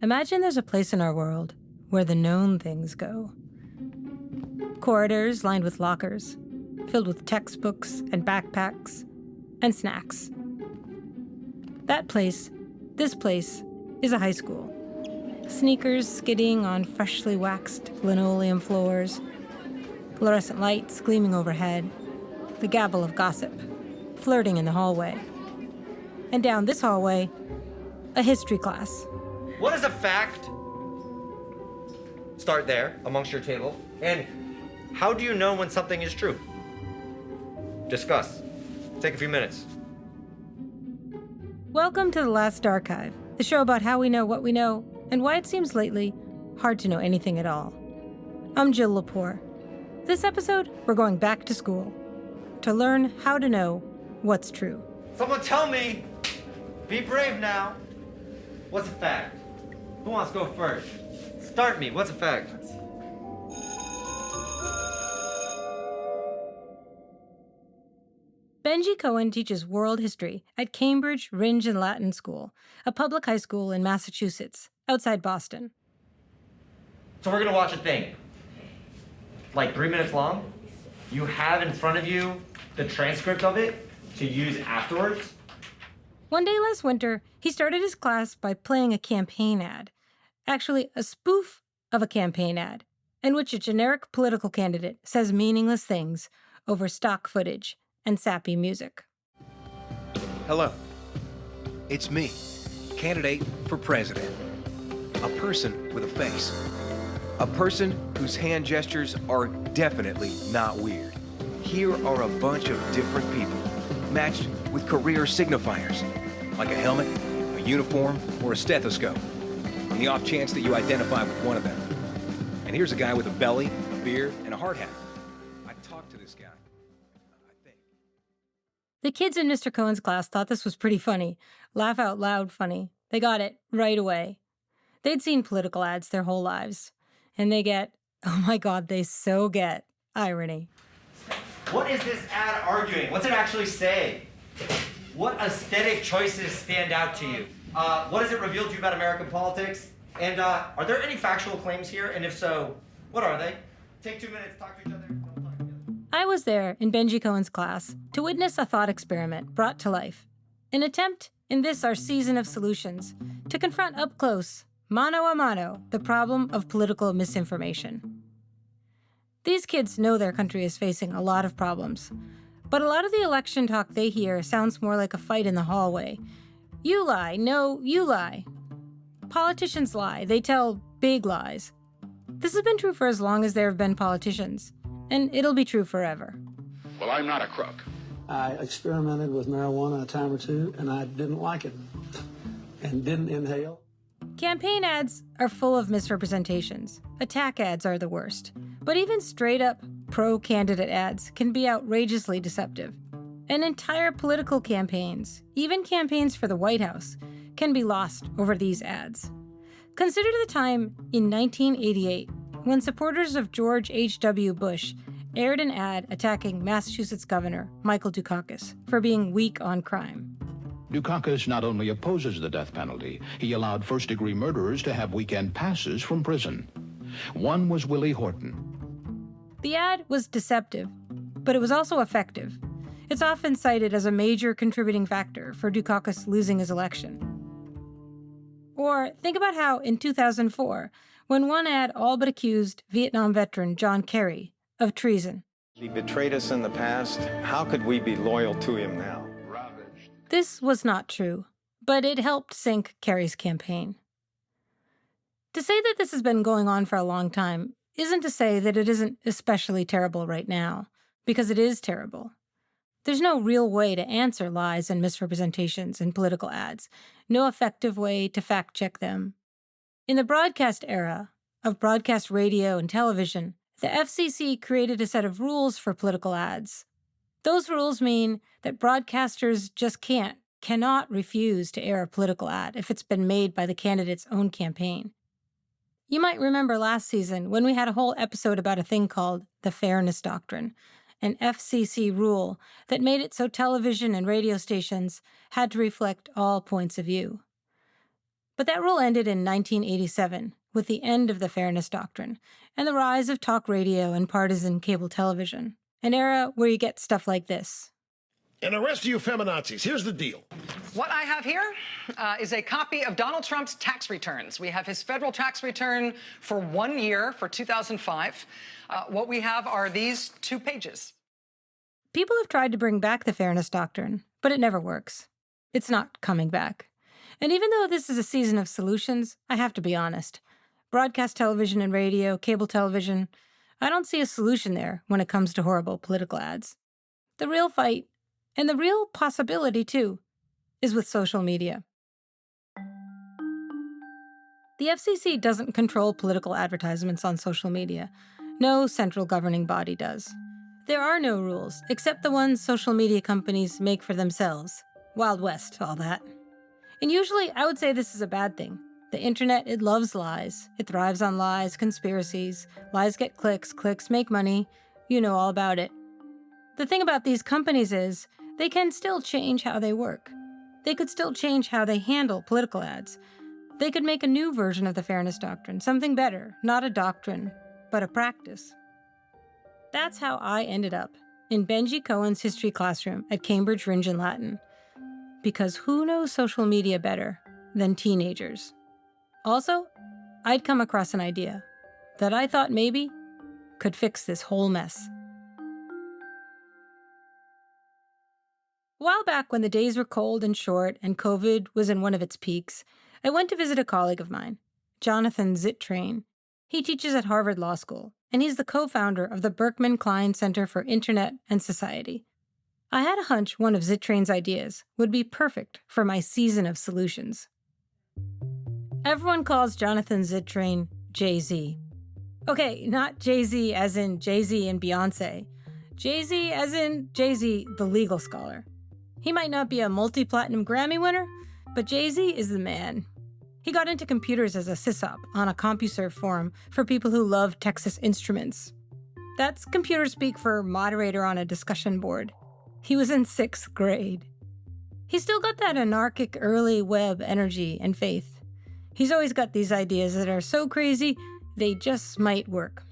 Imagine there's a place in our world where the known things go. Corridors lined with lockers, filled with textbooks and backpacks and snacks. That place, this place, is a high school. Sneakers skidding on freshly waxed linoleum floors, fluorescent lights gleaming overhead, the gabble of gossip, flirting in the hallway. And down this hallway, a history class. What is a fact? Start there, amongst your table. And how do you know when something is true? Discuss. Take a few minutes. Welcome to The Last Archive, the show about how we know what we know and why it seems lately hard to know anything at all. I'm Jill Lepore. This episode, we're going back to school to learn how to know what's true. Someone tell me, be brave now. What's a fact? Who wants to go first? Start me, what's a fact? Benji Cohen teaches world history at Cambridge Rindge and Latin School, a public high school in Massachusetts, outside Boston. So we're gonna watch a thing, like 3 minutes long. You have in front of you the transcript of it to use afterwards. One day last winter, he started his class by playing a campaign ad. Actually, a spoof of a campaign ad, in which a generic political candidate says meaningless things over stock footage and sappy music. Hello. It's me, candidate for president. A person with a face. A person whose hand gestures are definitely not weird. Here are a bunch of different people, matched with career signifiers, like a helmet, a uniform, or a stethoscope, on the off chance that you identify with one of them. And here's a guy with a belly, a beard, and a hard hat. I talked to this guy, I think. The kids in Mr. Cohen's class thought this was pretty funny. Laugh out loud funny. They got it right away. They'd seen political ads their whole lives. And they get, oh my God, they so get irony. What is this ad arguing? What's it actually say? What aesthetic choices stand out to you? What does it reveal to you about American politics? And are there any factual claims here? And if so, what are they? Take 2 minutes, talk to each other, and we'll talk together. I was there in Benji Cohen's class to witness a thought experiment brought to life. An attempt in this our season of solutions to confront up close, mano a mano, the problem of political misinformation. These kids know their country is facing a lot of problems, but a lot of the election talk they hear sounds more like a fight in the hallway. You lie, no, you lie. Politicians lie, they tell big lies. This has been true for as long as there have been politicians, and it'll be true forever. Well, I'm not a crook. I experimented with marijuana a time or two, and I didn't like it, and didn't inhale. Campaign ads are full of misrepresentations. Attack ads are the worst. But even straight-up pro-candidate ads can be outrageously deceptive. And entire political campaigns, even campaigns for the White House, can be lost over these ads. Consider the time in 1988 when supporters of George H.W. Bush aired an ad attacking Massachusetts Governor Michael Dukakis for being weak on crime. Dukakis not only opposes the death penalty, he allowed first-degree murderers to have weekend passes from prison. One was Willie Horton. The ad was deceptive, but it was also effective. It's often cited as a major contributing factor for Dukakis losing his election. Or think about how, in 2004, when one ad all but accused Vietnam veteran John Kerry of treason. He betrayed us in the past. How could we be loyal to him now? This was not true, but it helped sink Kerry's campaign. To say that this has been going on for a long time isn't to say that it isn't especially terrible right now, because it is terrible. There's no real way to answer lies and misrepresentations in political ads, no effective way to fact-check them. In the broadcast era of broadcast radio and television, the FCC created a set of rules for political ads. Those rules mean that broadcasters just cannot refuse to air a political ad if it's been made by the candidate's own campaign. You might remember last season when we had a whole episode about a thing called the Fairness Doctrine, an FCC rule that made it so television and radio stations had to reflect all points of view. But that rule ended in 1987 with the end of the fairness doctrine and the rise of talk radio and partisan cable television, an era where you get stuff like this. And the rest of you feminazis, here's the deal. What I have here is a copy of Donald Trump's tax returns. We have his federal tax return for 1 year, for 2005. What we have are these 2 pages. People have tried to bring back the fairness doctrine, but it never works. It's not coming back. And even though this is a season of solutions, I have to be honest. Broadcast television and radio, cable television, I don't see a solution there when it comes to horrible political ads. The real fight, and the real possibility, too, is with social media. The FCC doesn't control political advertisements on social media. No central governing body does. There are no rules, except the ones social media companies make for themselves. Wild West, all that. And usually, I would say this is a bad thing. The internet, it loves lies. It thrives on lies, conspiracies. Lies get clicks, clicks make money. You know all about it. The thing about these companies is, they can still change how they work. They could still change how they handle political ads. They could make a new version of the fairness doctrine, something better, not a doctrine, but a practice. That's how I ended up in Benji Cohen's history classroom at Cambridge Rindge and Latin. Because who knows social media better than teenagers? Also, I'd come across an idea that I thought maybe could fix this whole mess. A while back, when the days were cold and short and COVID was in one of its peaks, I went to visit a colleague of mine, Jonathan Zittrain. He teaches at Harvard Law School, and he's the co-founder of the Berkman Klein Center for Internet and Society. I had a hunch one of Zittrain's ideas would be perfect for my season of solutions. Everyone calls Jonathan Zittrain Jay-Z. Okay, not Jay-Z as in Jay-Z and Beyonce. Jay-Z as in Jay-Z, the legal scholar. He might not be a multi-platinum Grammy winner, but Jay-Z is the man. He got into computers as a sysop on a CompuServe forum for people who love Texas Instruments. That's computer speak for moderator on a discussion board. He was in 6th grade. He's still got that anarchic early web energy and faith. He's always got these ideas that are so crazy, they just might work.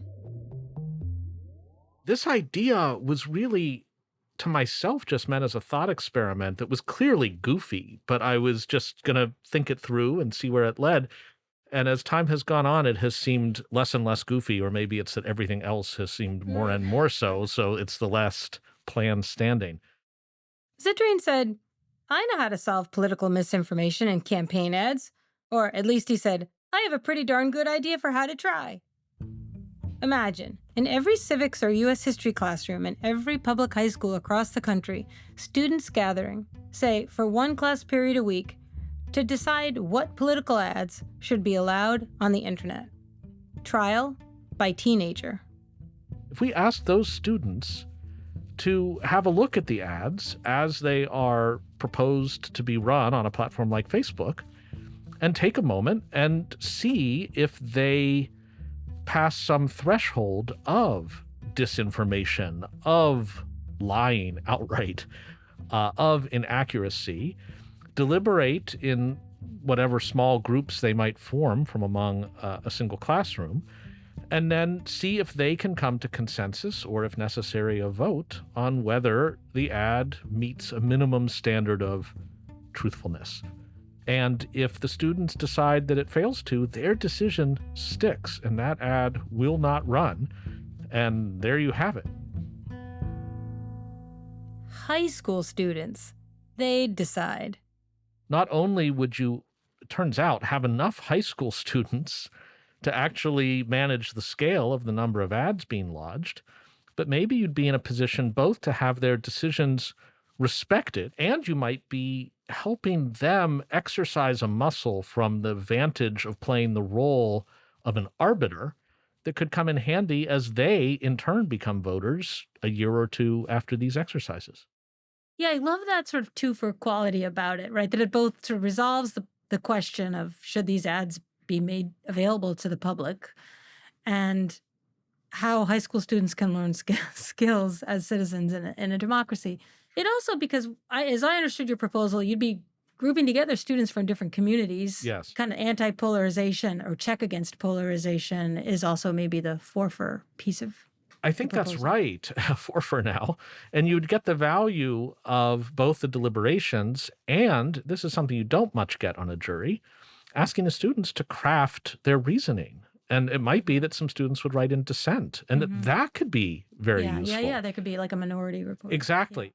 This idea was really, to myself, just meant as a thought experiment that was clearly goofy, but I was just going to think it through and see where it led. And as time has gone on, it has seemed less and less goofy, or maybe it's that everything else has seemed more and more so it's the last plan standing. Zittrain said, I know how to solve political misinformation and campaign ads. Or at least he said, I have a pretty darn good idea for how to try. Imagine, in every civics or U.S. history classroom in every public high school across the country, students gathering, say, for one class period a week, to decide what political ads should be allowed on the internet. Trial by teenager. If we ask those students to have a look at the ads as they are proposed to be run on a platform like Facebook, and take a moment and see if they pass some threshold of disinformation, of lying outright, of inaccuracy, deliberate in whatever small groups they might form from among a single classroom, and then see if they can come to consensus, or if necessary, a vote on whether the ad meets a minimum standard of truthfulness. And if the students decide that it fails to, their decision sticks, and that ad will not run. And there you have it. High school students, they decide. Not only would you, it turns out, have enough high school students to actually manage the scale of the number of ads being lodged, but maybe you'd be in a position both to have their decisions respected, and you might be helping them exercise a muscle from the vantage of playing the role of an arbiter that could come in handy as they, in turn, become voters a year or two after these exercises. Yeah, I love that sort of two-for quality about it, right? That it both sort of resolves the question of should these ads be made available to the public, and how high school students can learn skills as citizens in a democracy. It also, because as I understood your proposal, you'd be grouping together students from different communities. Yes. Kind of anti-polarization or check against polarization is also maybe the forfer piece of I think the that's proposal. right for now. And you'd get the value of both the deliberations and, this is something you don't much get on a jury, asking the students to craft their reasoning. And it might be that some students would write in dissent, and that could be very useful. Yeah. There could be like a minority report. Exactly.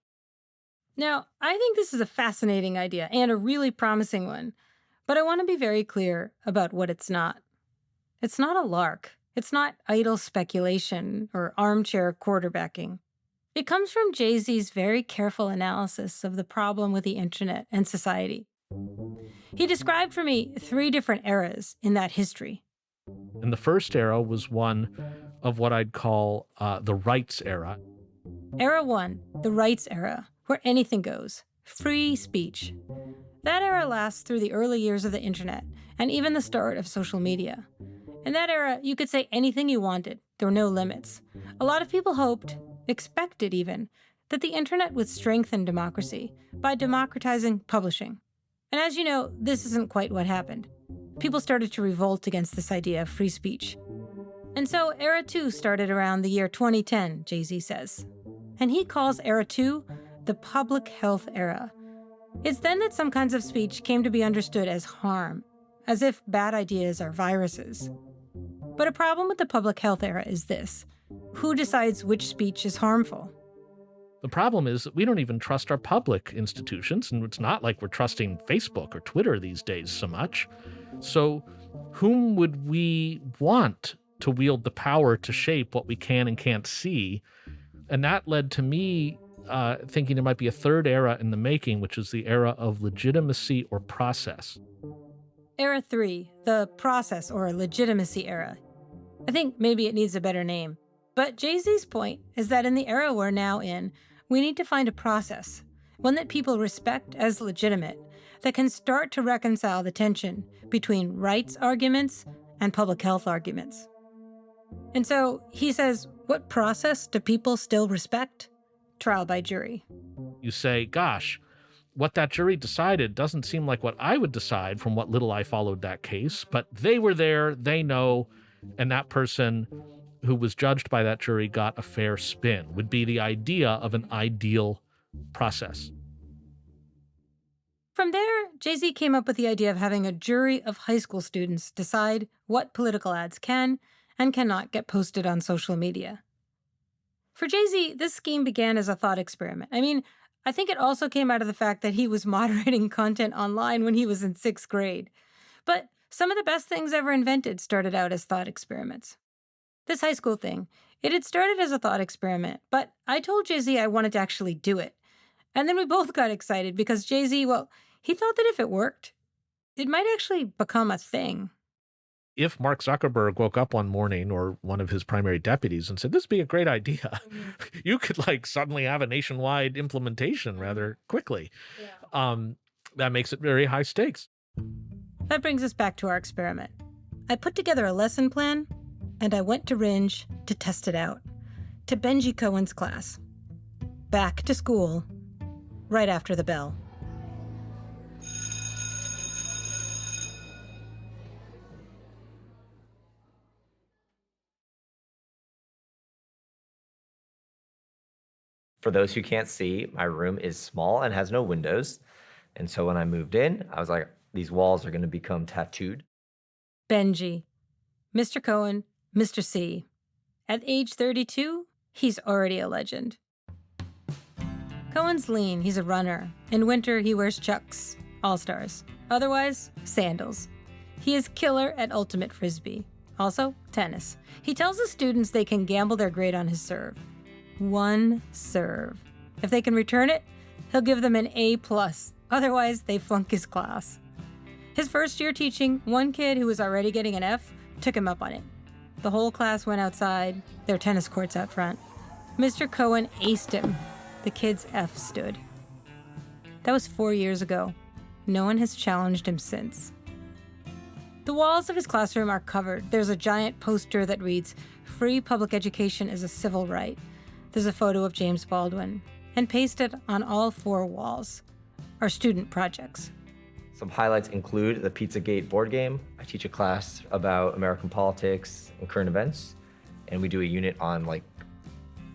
Now, I think this is a fascinating idea and a really promising one, but I want to be very clear about what it's not. It's not a lark. It's not idle speculation or armchair quarterbacking. It comes from Jay-Z's very careful analysis of the problem with the internet and society. He described for me 3 different eras in that history. And the first era was one of what I'd call the rights era. Era 1, the rights era, where anything goes. Free speech. That era lasts through the early years of the internet and even the start of social media. In that era, you could say anything you wanted. There were no limits. A lot of people hoped, expected even, that the internet would strengthen democracy by democratizing publishing. And as you know, this isn't quite what happened. People started to revolt against this idea of free speech. And so Era 2 started around the year 2010, Jay-Z says. And he calls Era 2 the public health era. It's then that some kinds of speech came to be understood as harm, as if bad ideas are viruses. But a problem with the public health era is this: who decides which speech is harmful? The problem is that we don't even trust our public institutions, and it's not like we're trusting Facebook or Twitter these days so much. So whom would we want to wield the power to shape what we can and can't see? And that led to me thinking there might be a third era in the making, which is the era of legitimacy or process. Era 3, the process or legitimacy era. I think maybe it needs a better name. But Jay-Z's point is that in the era we're now in, we need to find a process, one that people respect as legitimate, that can start to reconcile the tension between rights arguments and public health arguments. And so he says, what process do people still respect? Trial by jury. You say, gosh, what that jury decided doesn't seem like what I would decide from what little I followed that case, but they were there, they know, and that person who was judged by that jury got a fair spin, would be the idea of an ideal process. From there, Jay-Z came up with the idea of having a jury of high school students decide what political ads can and cannot get posted on social media. For Jay-Z, this scheme began as a thought experiment. I mean, I think it also came out of the fact that he was moderating content online when he was in 6th grade. But some of the best things ever invented started out as thought experiments. This high school thing, it had started as a thought experiment, but I told Jay-Z I wanted to actually do it. And then we both got excited because Jay-Z, well, he thought that if it worked, it might actually become a thing. If Mark Zuckerberg woke up one morning, or one of his primary deputies, and said, this would be a great idea, you could suddenly have a nationwide implementation rather quickly. That makes it very high stakes. That brings us back to our experiment. I put together a lesson plan, and I went to Ringe to test it out, to Benji Cohen's class. Back to school, right after the bell. For those who can't see, my room is small and has no windows. And so when I moved in, I was like, these walls are going to become tattooed. Benji. Mr. Cohen, Mr. C. At age 32, he's already a legend. Cohen's lean, he's a runner. In winter, he wears Chucks, All-Stars. Otherwise, sandals. He is killer at ultimate frisbee. Also, tennis. He tells the students they can gamble their grade on his serve. 1 serve. If they can return it, he'll give them an A+. Otherwise, they flunk his class. His first year teaching, one kid who was already getting an F took him up on it. The whole class went outside, their tennis courts out front. Mr. Cohen aced him. The kid's F stood. That was 4 years ago. No one has challenged him since. The walls of his classroom are covered. There's a giant poster that reads, "Free public education is a civil right." There's a photo of James Baldwin. And pasted on all 4 walls are student projects. Some highlights include the Pizzagate board game. I teach a class about American politics and current events, and we do a unit on like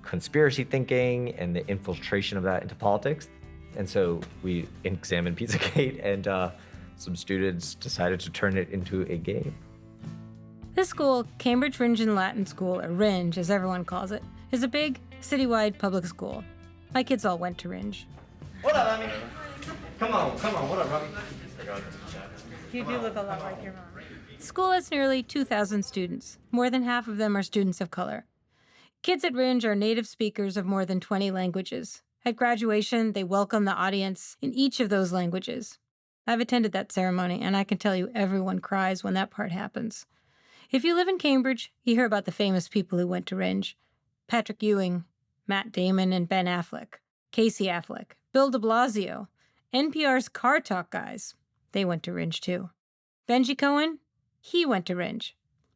conspiracy thinking and the infiltration of that into politics. And so we examined Pizzagate, and some students decided to turn it into a game. This school, Cambridge Rindge and Latin School, or Rindge as everyone calls it, is a big, citywide public school. My kids all went to Rindge. What up, Emmy? Come on, what up, Robbie? You do look a lot like your mom. The school has nearly 2,000 students. More than half of them are students of color. Kids at Rindge are native speakers of more than 20 languages. At graduation, they welcome the audience in each of those languages. I've attended that ceremony, and I can tell you everyone cries when that part happens. If you live in Cambridge, you hear about the famous people who went to Rindge. Patrick Ewing, Matt Damon and Ben Affleck, Casey Affleck, Bill de Blasio, NPR's Car Talk guys. They went to Rindge too. Benji Cohen, he went to Rindge.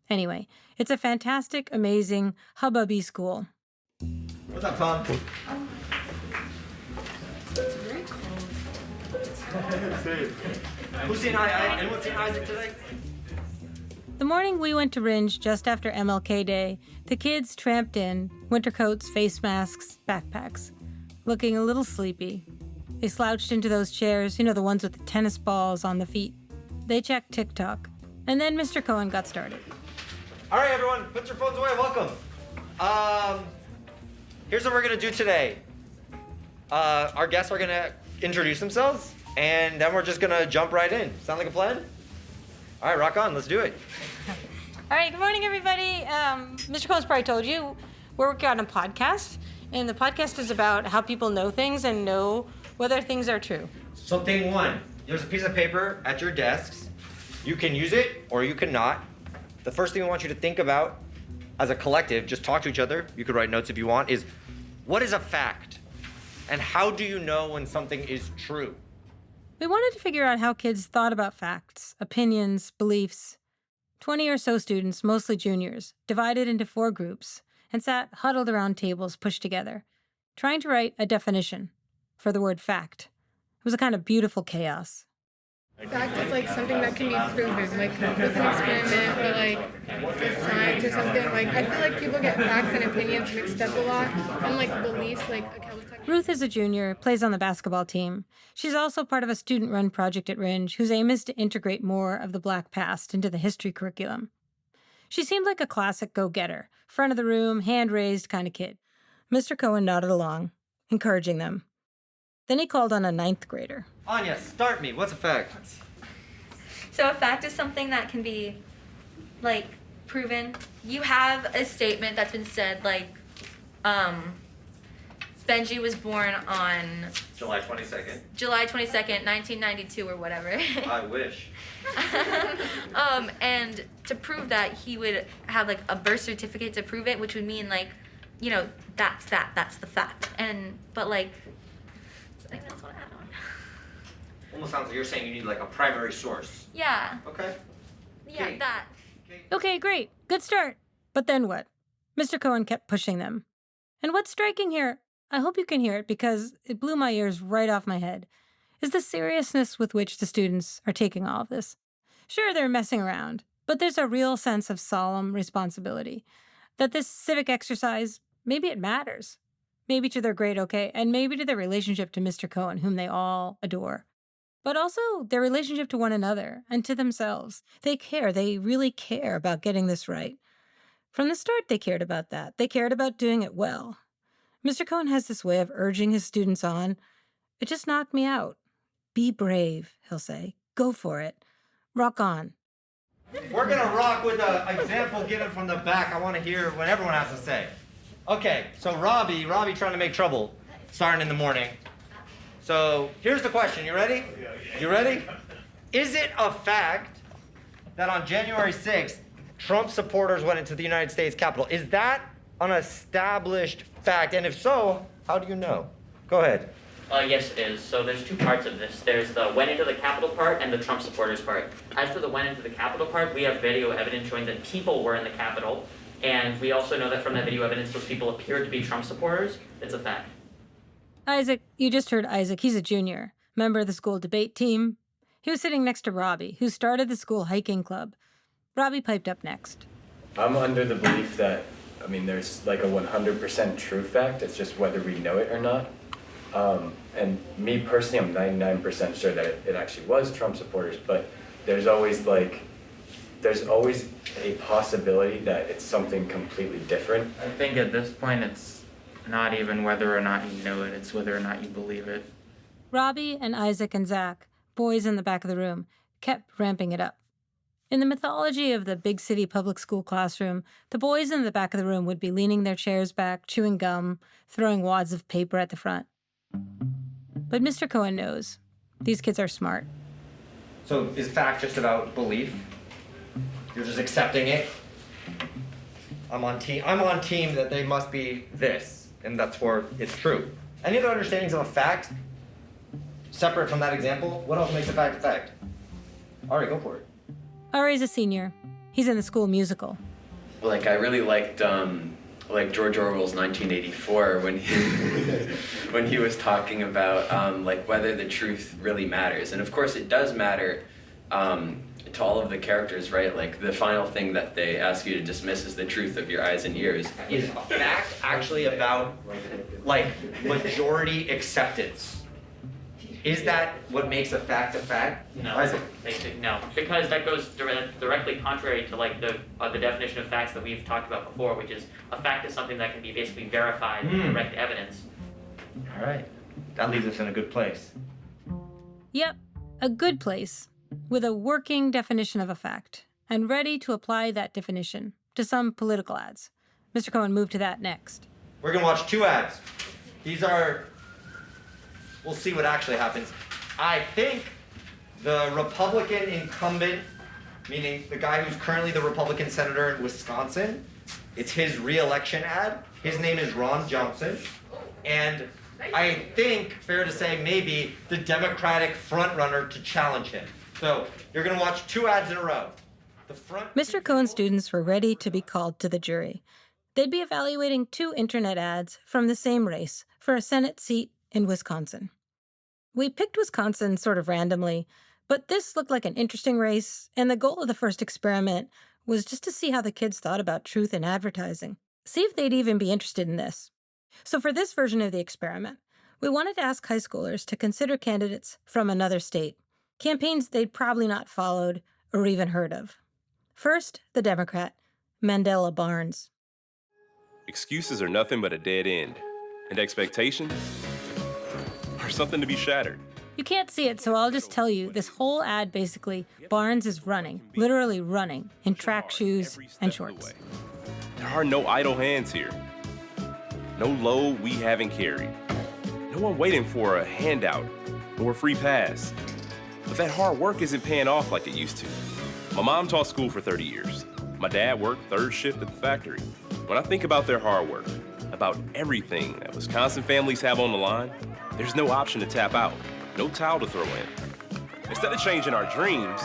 Anyway, it's a fantastic, amazing, hubbubby school. What's up, Tom? Who's seen anyone seen Isaac today? The morning we went to Rindge just after MLK Day, the kids tramped in, winter coats, face masks, backpacks, looking a little sleepy. They slouched into those chairs, you know, the ones with the tennis balls on the feet. They checked TikTok, and then Mr. Cohen got started. All right, everyone, put your phones away. Welcome. Here's what we're gonna do today. Our guests are gonna introduce themselves, and then we're just gonna jump right in. Sound like a plan? All right, rock on. Let's do it. All right, good morning, everybody. Mr. Cohen's probably told you, we're working on a podcast, and the podcast is about how people know things and know whether things are true. So thing one, there's a piece of paper at your desks. You can use it or you cannot. The first thing we want you to think about as a collective, just talk to each other, you could write notes if you want, is what is a fact? And how do you know when something is true? We wanted to figure out how kids thought about facts, opinions, beliefs. 20 or so students, mostly juniors, divided into 4 groups and sat huddled around tables pushed together, trying to write a definition for the word fact. It was a kind of beautiful chaos. Fact is like something that can be proven, like with an experiment or like with science or something. Like I feel like people get facts and opinions mixed up a lot, and like beliefs, like Ruth is a junior, plays on the basketball team. She's also part of a student-run project at Rindge whose aim is to integrate more of the Black past into the history curriculum. She seemed like a classic go-getter, front of the room, hand-raised kind of kid. Mr. Cohen nodded along, encouraging them. Then he called on a 9th grader. Anya, start me. What's a fact? So a fact is something that can be, like, proven. You have a statement that's been said, like, Benji was born on July 22nd. July 22nd, 1992 or whatever. I wish. And to prove that, he would have, like, a birth certificate to prove it, which would mean, like, you know, that's the fact. But, like, I think that's what I had on. Almost sounds like you're saying you need like a primary source. Yeah. Okay. Yeah, Okay. that. Okay, great. Good start. But then what? Mr. Cohen kept pushing them. And what's striking here, I hope you can hear it because it blew my ears right off my head, is the seriousness with which the students are taking all of this. Sure, they're messing around, but there's a real sense of solemn responsibility. That this civic exercise, maybe it matters. Maybe to their grade, okay, and maybe to their relationship to Mr. Cohen, whom they all adore. But also their relationship to one another and to themselves. They care. They really care about getting this right. From the start, they cared about that. They cared about doing it well. Mr. Cohen has this way of urging his students on. It just knocked me out. Be brave, he'll say. Go for it. Rock on. We're gonna rock with an example given from the back. I want to hear what everyone has to say. Okay, so Robbie trying to make trouble, starting in the morning. So here's the question. You ready? You ready? Is it a fact that on January 6th, Trump supporters went into the United States Capitol? Is that an established fact? And if so, how do you know? Go ahead. Yes, it is. So there's 2 parts of this. There's the went into the Capitol part and the Trump supporters part. As for the went into the Capitol part, we have video evidence showing that people were in the Capitol. And we also know that from that video evidence, those people appeared to be Trump supporters. It's a fact. Isaac, you just heard Isaac. He's a junior, member of the school debate team. He was sitting next to Robbie, who started the school hiking club. Robbie piped up next. I'm under the belief that, there's like a 100% true fact. It's just whether we know it or not. And me personally, I'm 99% sure that it actually was Trump supporters, but there's always a possibility that it's something completely different. I think at this point, it's not even whether or not you know it, it's whether or not you believe it. Robbie and Isaac and Zach, boys in the back of the room, kept ramping it up. In the mythology of the big city public school classroom, the boys in the back of the room would be leaning their chairs back, chewing gum, throwing wads of paper at the front. But Mr. Cohen knows. These kids are smart. So is fact just about belief? You're just accepting it? I'm on team that they must be this, and that's where it's true. Any other understandings of a fact, separate from that example? What else makes a fact a fact? Ari, go for it. Ari's a senior. He's in the school musical. I really liked George Orwell's 1984 when he was talking about whether the truth really matters. And of course it does matter to all of the characters, right? Like the final thing that they ask you to dismiss is the truth of your eyes and ears. Is a fact actually about majority acceptance? Is that what makes a fact a fact? No, no, because that goes directly contrary to the definition of facts that we've talked about before, which is a fact is something that can be basically verified with direct evidence. All right, that leaves us in a good place. Yep, a good place, with a working definition of a fact, and ready to apply that definition to some political ads. Mr. Cohen moved to that next. We're gonna watch 2 ads. These are, we'll see what actually happens. I think the Republican incumbent, meaning the guy who's currently the Republican senator in Wisconsin, it's his re-election ad. His name is Ron Johnson. And I think, fair to say, maybe the Democratic frontrunner to challenge him. So you're gonna watch 2 ads in a row. Mr. Cohen's students were ready to be called to the jury. They'd be evaluating 2 internet ads from the same race for a Senate seat in Wisconsin. We picked Wisconsin sort of randomly, but this looked like an interesting race, and the goal of the first experiment was just to see how the kids thought about truth in advertising, see if they'd even be interested in this. So for this version of the experiment, we wanted to ask high schoolers to consider candidates from another state, campaigns they'd probably not followed or even heard of. First, the Democrat, Mandela Barnes. Excuses are nothing but a dead end, and expectations are something to be shattered. You can't see it, so I'll just tell you, this whole ad basically, Barnes is running, literally running, in track shoes and shorts. There are no idle hands here. No load we haven't carried. No one waiting for a handout or a free pass. But that hard work isn't paying off like it used to. My mom taught school for 30 years. My dad worked 3rd shift at the factory. When I think about their hard work, about everything that Wisconsin families have on the line, there's no option to tap out, no towel to throw in. Instead of changing our dreams,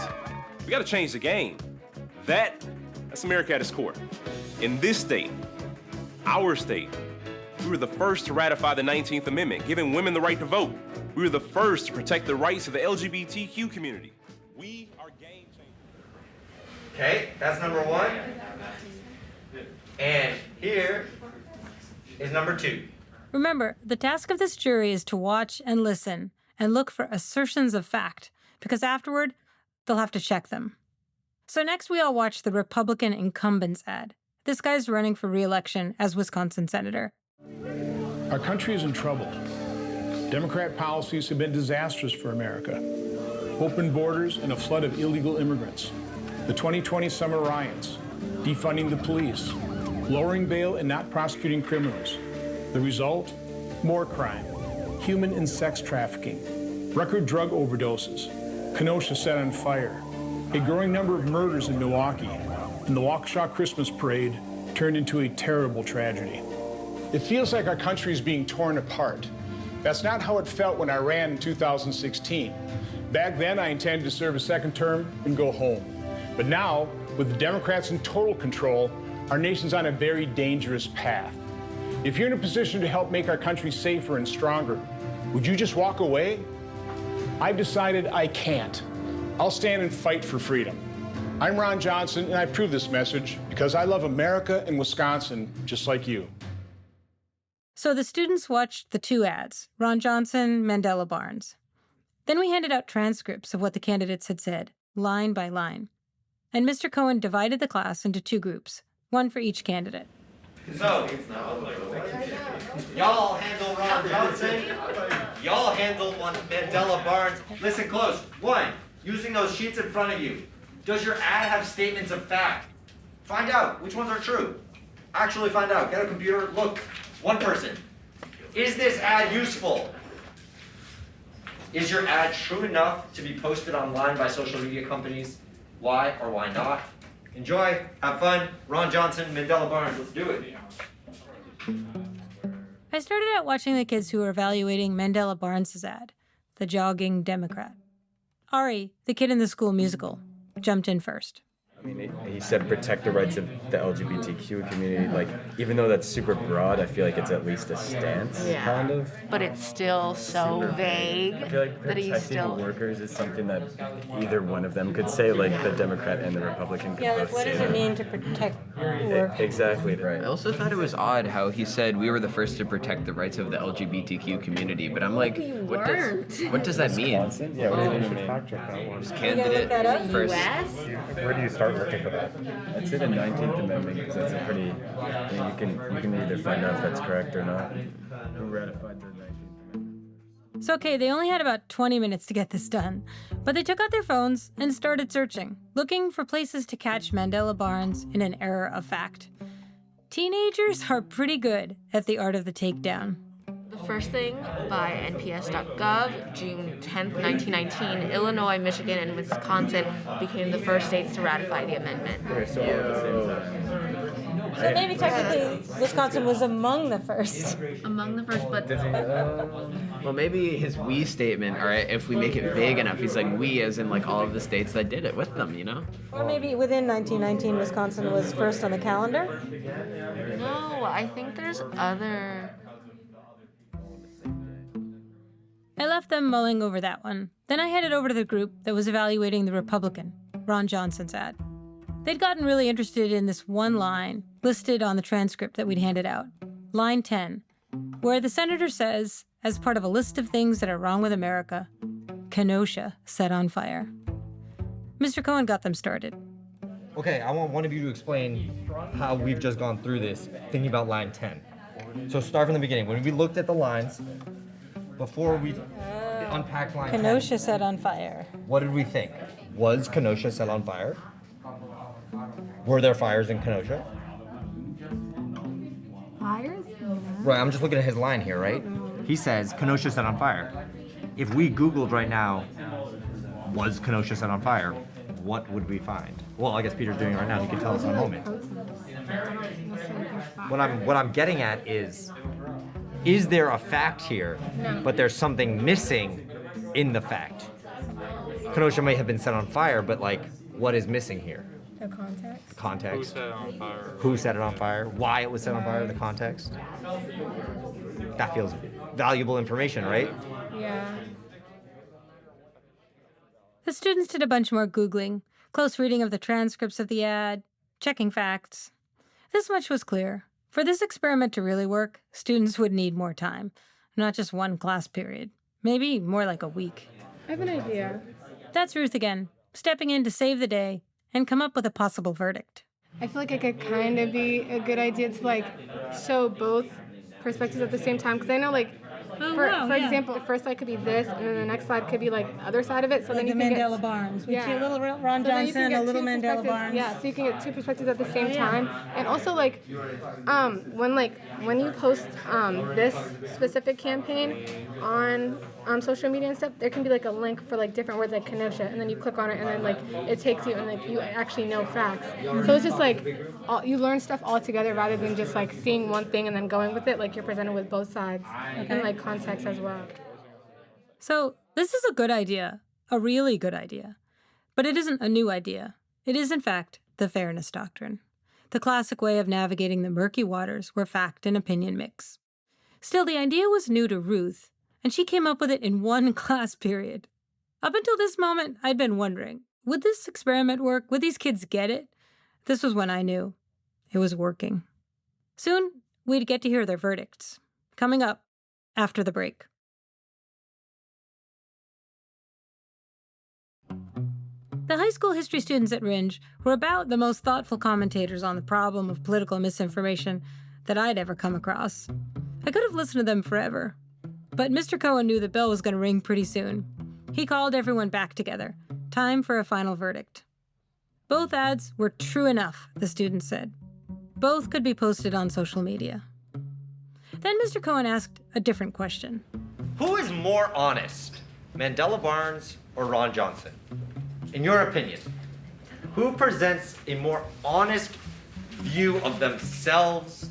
we gotta change the game. That's America at its core. In this state, our state, we were the first to ratify the 19th Amendment, giving women the right to vote. We were the first to protect the rights of the LGBTQ community. We are game changers. Okay, that's number 1. And here is number 2. Remember, the task of this jury is to watch and listen and look for assertions of fact, because afterward, they'll have to check them. So next we all watch the Republican incumbent's ad. This guy's running for re-election as Wisconsin senator. Our country is in trouble. Democrat policies have been disastrous for America. Open borders and a flood of illegal immigrants. The 2020 summer riots. Defunding the police. Lowering bail and not prosecuting criminals. The result? More crime. Human and sex trafficking. Record drug overdoses. Kenosha set on fire. A growing number of murders in Milwaukee. And the Waukesha Christmas Parade turned into a terrible tragedy. It feels like our country is being torn apart. That's not how it felt when I ran in 2016. Back then, I intended to serve a 2nd term and go home. But now, with the Democrats in total control, our nation's on a very dangerous path. If you're in a position to help make our country safer and stronger, would you just walk away? I've decided I can't. I'll stand and fight for freedom. I'm Ron Johnson, and I approve this message because I love America and Wisconsin just like you. So the students watched the two ads, Ron Johnson, Mandela Barnes. Then we handed out transcripts of what the candidates had said, line by line. And Mr. Cohen divided the class into two groups, one for each candidate. So, y'all handle Ron Johnson, y'all handle Mandela Barnes. Listen close. One, using those sheets in front of you, does your ad have statements of fact? Find out which ones are true. Actually find out. Get a computer, look. One person. Is this ad useful? Is your ad true enough to be posted online by social media companies? Why or why not? Enjoy, have fun. Ron Johnson, Mandela Barnes, let's do it. I started out watching the kids who were evaluating Mandela Barnes' ad, the jogging Democrat. Ari, the kid in the school musical, jumped in first. I mean, he said protect the rights of the LGBTQ community. Like, even though that's super broad, I feel like it's at least a stance, kind of. But it's still so vague I feel like that he's protecting still... workers is something that either one of them could say, like the Democrat and the Republican could both say that. mean to protect workers? Exactly right. I also thought it was odd how he said we were the first to protect the rights of the LGBTQ community, but I'm like, what does that mean? Yeah, what do you mean? Fact check that one. Candidate first. Where do you start looking for that? I'd say the 19th Amendment, because that's a pretty, you can either find out if that's correct or not. Who ratified the 19th Amendment? It's okay, they only had about 20 minutes to get this done, but they took out their phones and started searching, looking for places to catch Mandela Barnes in an error of fact. Teenagers are pretty good at the art of the takedown. The first thing, by nps.gov, June 10th, 1919, Illinois, Michigan, and Wisconsin became the first states to ratify the amendment. Okay, so all at the same time. So maybe technically Wisconsin was among the first. Among the first, but... Well, maybe his we statement, or if we make it vague enough, he's like we as in like all of the states that did it with them, you know? Or maybe within 1919, Wisconsin was first on the calendar? No, I think there's other... I left them mulling over that one. Then I headed over to the group that was evaluating the Republican, Ron Johnson's ad. They'd gotten really interested in this one line listed on the transcript that we'd handed out, line 10, where the senator says, as part of a list of things that are wrong with America, Kenosha set on fire. Mr. Cohen got them started. Okay, I want one of you to explain how we've just gone through this, thinking about line 10. So start from the beginning. When we looked at the lines, before we unpacked line 10, Kenosha set on fire. what did we think? Was Kenosha set on fire? Were there fires in Kenosha? Fires? Right, I'm just looking at his line here, right? He says Kenosha set on fire. If we Googled right now, was Kenosha set on fire, what would we find? Well, I guess Peter's doing it right now. He can tell us in a moment. What I'm getting at is there a fact here, but there's something missing in the fact? Kenosha may have been set on fire, but like, what is missing here? The context. Context. Who set it on fire? Who set it on fire? Why it was set on fire? The context. That feels valuable information, right? Yeah. The students did a bunch more Googling, close reading of the transcripts of the ad, checking facts. This much was clear. For this experiment to really work, students would need more time, not just one class period, maybe more like a week. I have an idea. That's Ruth again, stepping in to save the day and come up with a possible verdict. I feel like it could kind of be a good idea to like show both perspectives at the same time, because I know like for example, the first slide could be this, and then the next slide could be like the other side of it. So Like then you the can Mandela get, Barnes. We yeah. see a little Ron So then you Johnson, can get a little two Mandela perspectives. Barnes. Yeah, so you can get two perspectives at the same time. And also like when you post this specific campaign on social media and stuff, there can be like a link for like different words like Kenosha, and then you click on it, and then like it takes you, and like you actually know facts. So it's just like you learn stuff all together rather than just like seeing one thing and then going with it. Like you're presented with both sides and like context as well. So this is a good idea, a really good idea. But it isn't a new idea. It is, in fact, the fairness doctrine, the classic way of navigating the murky waters where fact and opinion mix. Still, the idea was new to Ruth, and she came up with it in one class period. Up until this moment, I'd been wondering, would this experiment work? Would these kids get it? This was when I knew it was working. Soon, we'd get to hear their verdicts. Coming up after the break. The high school history students at Ringe were about the most thoughtful commentators on the problem of political misinformation that I'd ever come across. I could have listened to them forever. But Mr. Cohen knew the bell was going to ring pretty soon. He called everyone back together. Time for a final verdict. Both ads were true enough, the students said. Both could be posted on social media. Then Mr. Cohen asked a different question. Who is more honest, Mandela Barnes or Ron Johnson? In your opinion, who presents a more honest view of themselves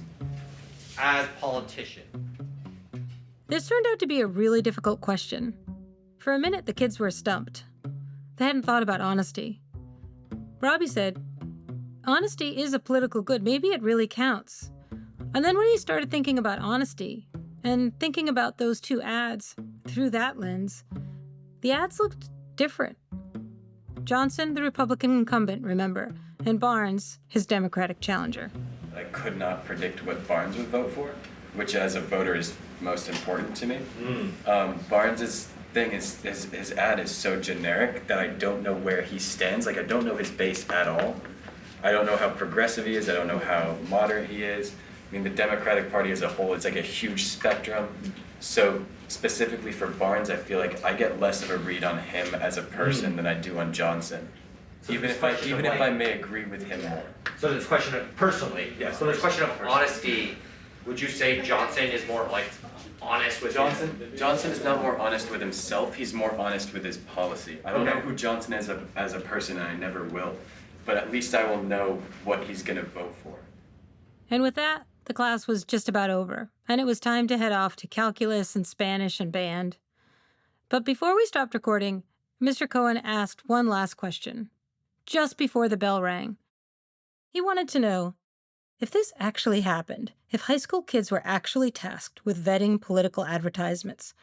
as politicians? This turned out to be a really difficult question. For a minute, the kids were stumped. They hadn't thought about honesty. Robbie said, honesty is a political good. Maybe it really counts. And then when he started thinking about honesty and thinking about those two ads through that lens, the ads looked different. Johnson, the Republican incumbent, remember, and Barnes, his Democratic challenger. I could not predict what Barnes would vote for, which as a voter is most important to me. Barnes's thing is his ad is so generic that I don't know where he stands. Like, I don't know his base at all. I don't know how progressive he is. I don't know how moderate he is. I mean, the Democratic Party as a whole is like a huge spectrum. So specifically for Barnes, I feel like I get less of a read on him as a person than I do on Johnson. So even if I may agree with him more. So this question of personally, so this question of honesty, would you say Johnson is more like honest with Johnson is not more honest with himself, he's more honest with his policy. I don't know who Johnson is as a person, and I never will, but at least I will know what he's gonna vote for. And with that, the class was just about over, and it was time to head off to calculus and Spanish and band. But before we stopped recording, Mr. Cohen asked one last question, just before the bell rang. He wanted to know, if this actually happened, if high school kids were actually tasked with vetting political advertisements,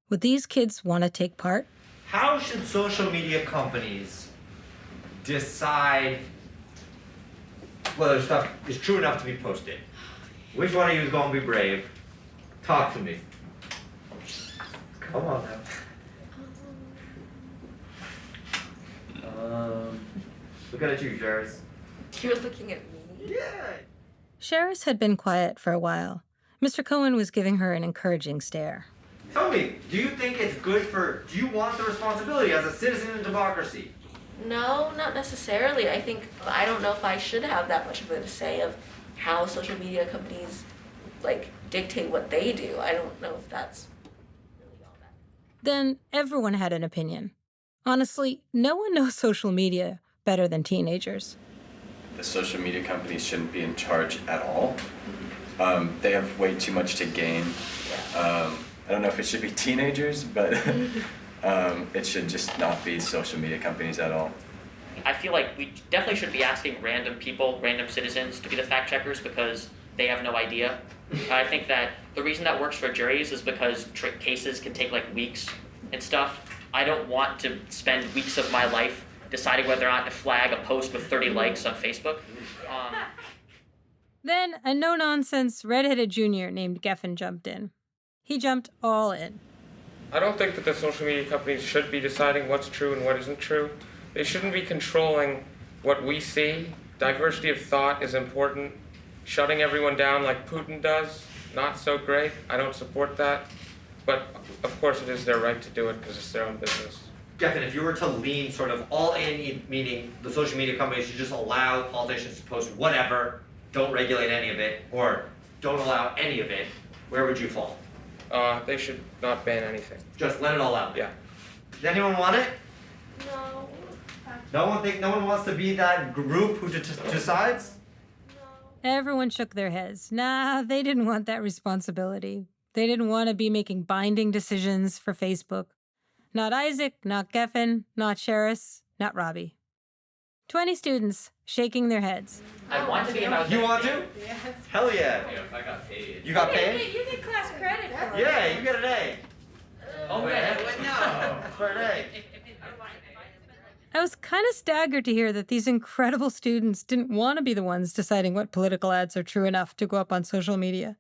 would these kids want to take part? How should social media companies decide whether stuff is true enough to be posted? Which one of you is going to be brave? Talk to me. Come on now. Look at you, Jairus. You're looking at me? Yeah. Cheris had been quiet for a while. Mr. Cohen was giving her an encouraging stare. Tell me, do you think it's good do you want the responsibility as a citizen in democracy? No, not necessarily. I don't know if I should have that much of a say of how social media companies, dictate what they do. I don't know if that's really all that. Then everyone had an opinion. Honestly, no one knows social media better than teenagers. The social media companies shouldn't be in charge at all. They have way too much to gain. I don't know if it should be teenagers, but it should just not be social media companies at all. I feel like we definitely should be asking random people, random citizens, to be the fact checkers because they have no idea. I think that the reason that works for juries is because cases can take weeks and stuff. I don't want to spend weeks of my life deciding whether or not to flag a post with 30 likes on Facebook. Then a no-nonsense redheaded junior named Geffen jumped in. He jumped all in. I don't think that the social media companies should be deciding what's true and what isn't true. They shouldn't be controlling what we see. Diversity of thought is important. Shutting everyone down like Putin does, not so great. I don't support that. But of course it is their right to do it because it's their own business. Geffen, if you were to lean sort of all in, meaning the social media companies should just allow politicians to post whatever, don't regulate any of it, or don't allow any of it, where would you fall? They should not ban anything. Just let it all out. Yeah. Does anyone want it? No. No one wants to be that group who decides? Everyone shook their heads. Nah, they didn't want that responsibility. They didn't want to be making binding decisions for Facebook. Not Isaac, not Geffen, not Cheris, not Robbie. 20 students shaking their heads. I want to be about You want to? Yes. Hell yeah. If I got paid. You got paid? You get class credit for it. Yeah, you get an A. Oh, man. no. For an A. If I was kind of staggered to hear that these incredible students didn't want to be the ones deciding what political ads are true enough to go up on social media.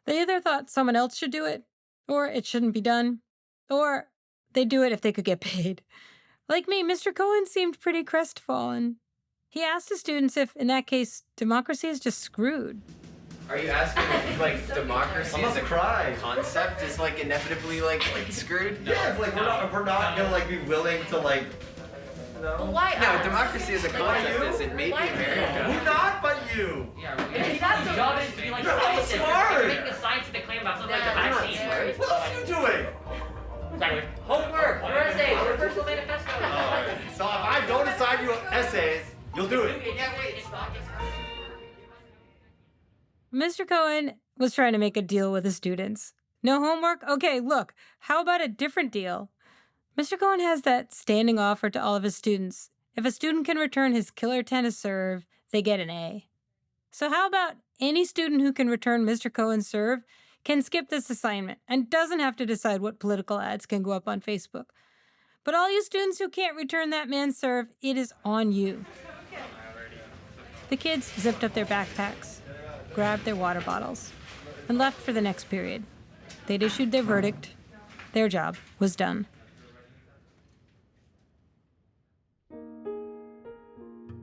They either thought someone else should do it, or it shouldn't be done, or they'd do it if they could get paid. Like me, Mr. Cohen seemed pretty crestfallen. He asked his students if, in that case, democracy is just screwed. Are you asking if, like, democracy as a cry. concept is, like, inevitably, like screwed? No. Yeah, it's like we're not gonna like be willing to like. But why? No, democracy as a concept isn't maybe Why? America. Who not but you? That's your job is to be like You're scientists. smart. You're making a scientific claim about something like the vaccine. Right? What else are you doing? Exactly. Homework, your essays, your personal manifesto. So if I don't assign you essays, you'll do it. Yeah, wait, it's not. Mr. Cohen was trying to make a deal with his students. No homework? Okay, look, how about a different deal? Mr. Cohen has that standing offer to all of his students. If a student can return his killer tennis serve, they get an A. So how about any student who can return Mr. Cohen's serve can skip this assignment and doesn't have to decide what political ads can go up on Facebook. But all you students who can't return that man's serve, it is on you. The kids zipped up their backpacks, grabbed their water bottles, and left for the next period. They'd issued their verdict. Their job was done.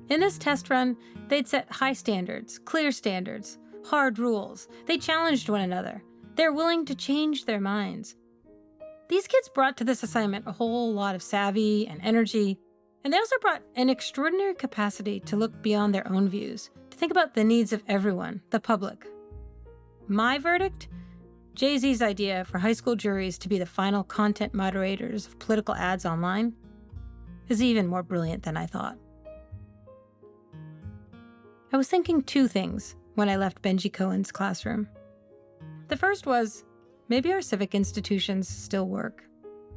In this test run, they'd set high standards, clear standards, hard rules. They challenged one another. They're willing to change their minds. These kids brought to this assignment a whole lot of savvy and energy, and they also brought an extraordinary capacity to look beyond their own views, to think about the needs of everyone, the public. My verdict? Jay-Z's idea for high school juries to be the final content moderators of political ads online is even more brilliant than I thought. I was thinking two things when I left Benji Cohen's classroom. The first was, maybe our civic institutions still work.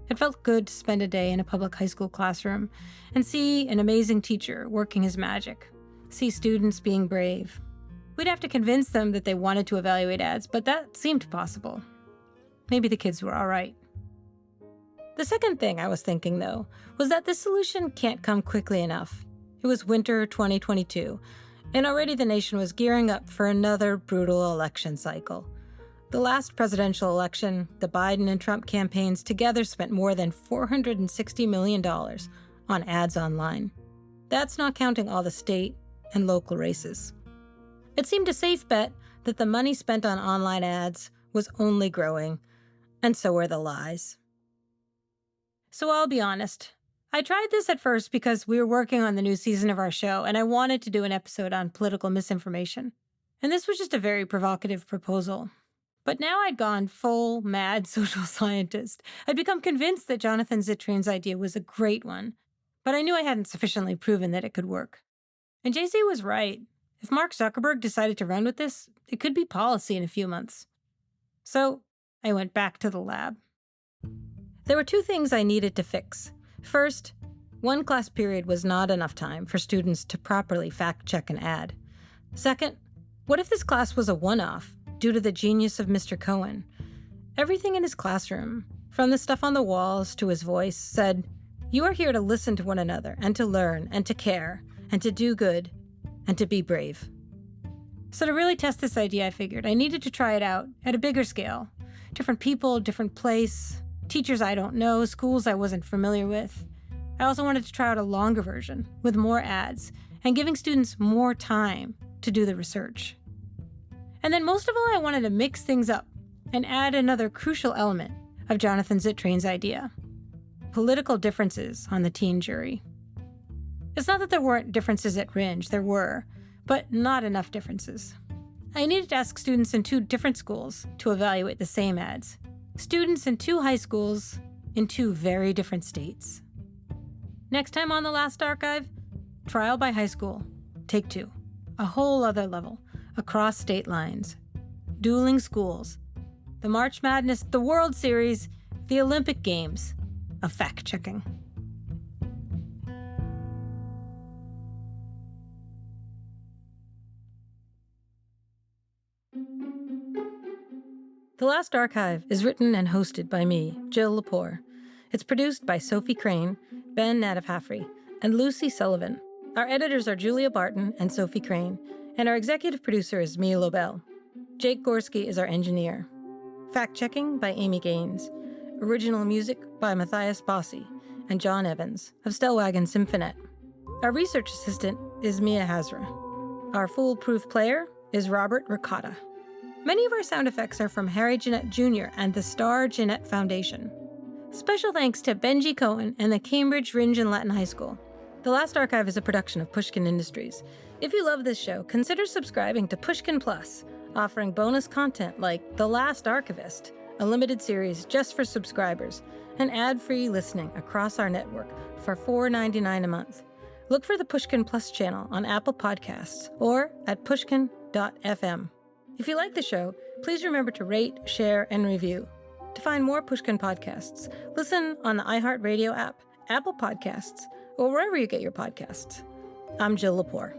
It felt good to spend a day in a public high school classroom and see an amazing teacher working his magic, see students being brave. We'd have to convince them that they wanted to evaluate ads, but that seemed possible. Maybe the kids were all right. The second thing I was thinking, though, was that this solution can't come quickly enough. It was winter 2022. And already the nation was gearing up for another brutal election cycle. The last presidential election, the Biden and Trump campaigns together spent more than $460 million on ads online. That's not counting all the state and local races. It seemed a safe bet that the money spent on online ads was only growing, and so were the lies. So I'll be honest. I tried this at first because we were working on the new season of our show, and I wanted to do an episode on political misinformation. And this was just a very provocative proposal. But now I'd gone full mad social scientist. I'd become convinced that Jonathan Zittrain's idea was a great one, but I knew I hadn't sufficiently proven that it could work. And Jay-Z was right. If Mark Zuckerberg decided to run with this, it could be policy in a few months. So I went back to the lab. There were two things I needed to fix. First, one class period was not enough time for students to properly fact-check an ad. Second, what if this class was a one-off due to the genius of Mr. Cohen? Everything in his classroom, from the stuff on the walls to his voice, said, "You are here to listen to one another and to learn and to care and to do good and to be brave." So to really test this idea, I figured I needed to try it out at a bigger scale. Different people, different place, teachers I don't know, schools I wasn't familiar with. I also wanted to try out a longer version with more ads and giving students more time to do the research. And then most of all, I wanted to mix things up and add another crucial element of Jonathan Zittrain's idea: political differences on the teen jury. It's not that there weren't differences at Ringe, there were, but not enough differences. I needed to ask students in two different schools to evaluate the same ads. Students in two high schools in two very different states. Next time on The Last Archive, trial by high school, take two. A whole other level, across state lines. Dueling schools. The March Madness, the World Series, the Olympic Games of fact-checking. The Last Archive is written and hosted by me, Jill Lepore. It's produced by Sophie Crane, Ben Nadafhafri, and Lucy Sullivan. Our editors are Julia Barton and Sophie Crane, and our executive producer is Mia Lobel. Jake Gorski is our engineer. Fact-checking by Amy Gaines. Original music by Matthias Bossi and John Evans of Stellwagen Symphonet. Our research assistant is Mia Hazra. Our foolproof player is Robert Ricotta. Many of our sound effects are from Harry Jeanette Jr. and the Star Jeanette Foundation. Special thanks to Benji Cohen and the Cambridge Ringe and Latin High School. The Last Archive is a production of Pushkin Industries. If you love this show, consider subscribing to Pushkin Plus, offering bonus content like The Last Archivist, a limited series just for subscribers, and ad-free listening across our network for $4.99 a month. Look for the Pushkin Plus channel on Apple Podcasts or at pushkin.fm. If you like the show, please remember to rate, share, and review. To find more Pushkin podcasts, listen on the iHeartRadio app, Apple Podcasts, or wherever you get your podcasts. I'm Jill Lepore.